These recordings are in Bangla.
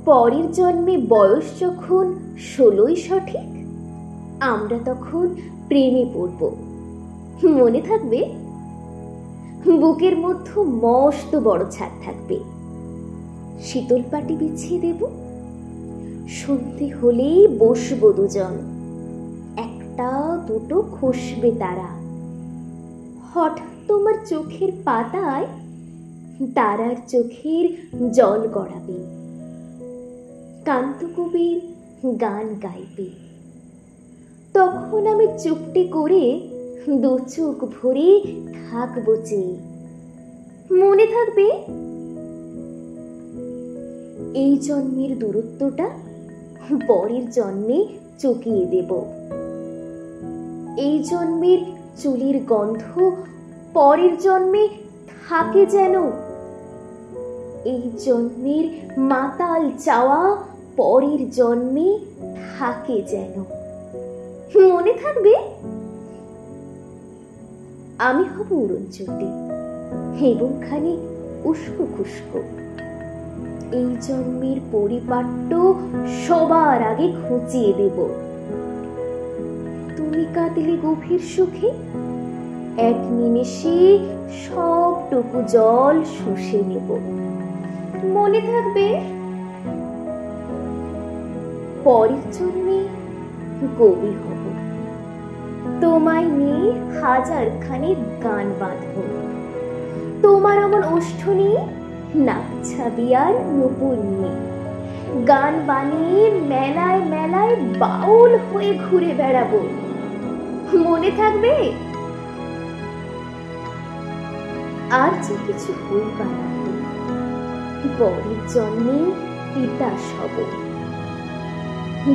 পরের জন্মে বয়স যখন 16ই সঠিক, আমরা তখন প্রেমে পড়ব। মনে থাকবে? বুকের মধ্যে মস্ত বড় ছাদ থাকবে, শীতল পাটি বিছিয়ে দেব। সন্ধে হলেই বসবো দুজন, একটা দুটো খসবে তারা। হঠাৎ তোমার চোখের পাতায় তারার চোখের জল গড়াবে, কান্তকবির গান গাইবে। তখন আমি চুপটি করে দু চোখ ভরে থাকবো চেয়ে। মনে থাকবে? এই জন্মের দূরত্বটা পরের জন্মে চুকিয়ে দেব। এই জন্মের চুলের গন্ধ পরের জন্মে থাকে যেন। এই জন্মের মাতাল চাওয়া পরের জন্মে থাকে যেন। মনে থাকবে? আমি হব উড়নচণ্ডী এবং খানি উস্কো খুস্কো। এই জন্মের পরিপাট্য সবার আগে খুঁচিয়ে দেব। তুমি কাঁদলে গভীর সুখে, এক নিমেষে সবটুকু জল শুষে নেব। মনে থাকবে? পরের জন্মে কবি হব, তোমায় নিয়ে হাজারখানি গান বাঁধব। তোমার এমন ওষ্ঠ নিয়ে নাক ছাবি আর নুপুর নিয়ে গান বানিয়ে মেলায় মেলায় বাউল হয়ে ঘুরে বেড়াবো। মনে থাকবে? আর যে কিছু হইবা না, পরের জন্মে তিতাস হব,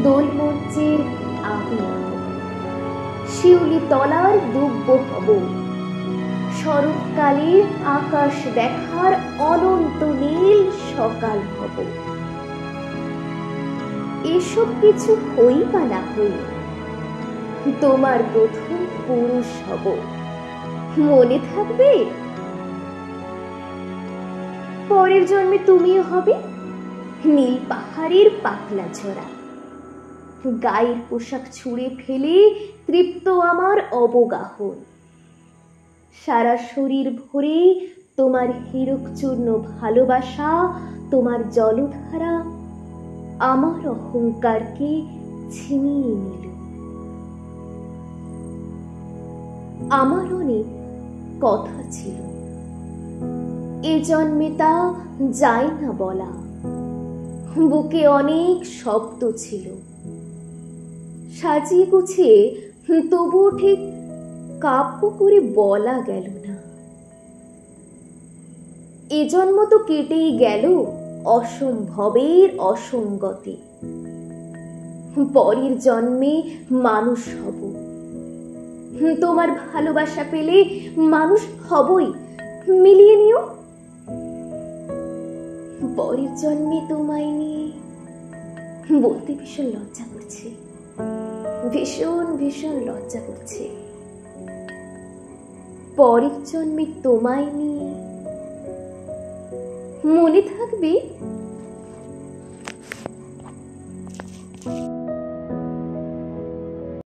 দোল মঞ্চের আবির হব, শিউলি তলার দুব্ব হব, শরৎকালের আকাশ দেখার অনন্ত নীল সকাল হব। এসব কিছু হই বা না হই, তোমার প্রথম পুরুষ হব। মনে থাকবে? পরের জন্মে তুমিও হবে নীল পাহাড়ের পাতলা ঝরা, গায়ের পোশাক ছুঁড়ে ফেলে তৃপ্ত আমার অবগাহন। সারা শরীর ভরে তোমার হীরক চূর্ণ ভালোবাসা, তোমার জলধারা আমার অহংকারকে ছিনিয়ে নিল। আমার অনেক কথা ছিল, এ জন্মে তা যায় না বলা। বুকে অনেক শব্দ ছিল, সাজিয়ে গুছিয়ে তবুও ঠিক কাব্য করে বলা গেল না। এ জন্ম তো কেটেই গেল অসম্ভবের অসঙ্গতে। পরের জন্মে মানুষ হব, তোমার ভালোবাসা পেলে মানুষ হবই, মিলিয়ে নিও। পরের জন্মে তোমায় নিয়ে বলতে ভীষণ লজ্জা করছে, ভীষণ ভীষণ লজ্জা করছে। পরের জন্মে তোমায় নিয়ে। মনে থাকবে?